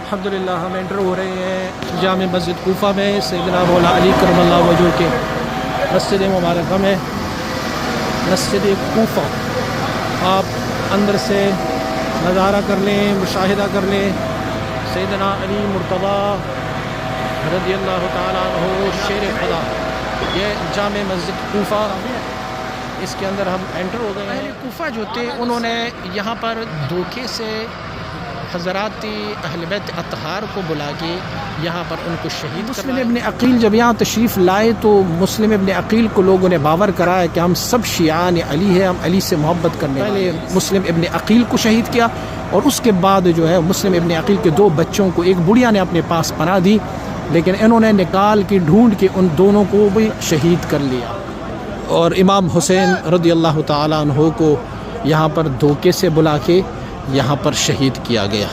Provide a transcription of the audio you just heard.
अल्हम्दुलिल्लाह हम एंटर हो रहे हैं जामे मस्जिद कूफा में सैयदना मौला अली करमल्लाहु वजहू के मस्जिद मुबारक में मस्जिद कूफा। आप अंदर से नज़ारा कर लें, मुशाहिदा कर लें। सैयदना अली मुर्तज़ा रज़ियल्लाहु ताला अन्हु शेर खुदा, ये जामे मस्जिद कूफा, इसके अंदर हम एंटर हो गए हैं। अहले कूफा जो थे उन्होंने यहाँ पर धोखे से हज़रात अहले बैत अतहार को बुला के यहाँ पर उनको शहीद। मुस्लिम इब्न अकील जब यहाँ तशरीफ़ लाए तो मुस्लिम इब्न अकील को लोगों ने बावर कराया कि हम सब शियान अली है, हम अली से मोहब्बत करने। पहले मुस्लिम इब्न अकील को शहीद किया और उसके बाद जो है मुस्लिम इब्न अकील के 2 बच्चों को एक बुढ़िया ने अपने पास पनाह दी, लेकिन इन्होंने निकाल के ढूंढ के उन दोनों को भी शहीद कर लिया। और इमाम हुसैन रज़ियल्लाहु ताला अन्हु को यहाँ पर धोखे से बुला के यहाँ पर शहीद किया गया।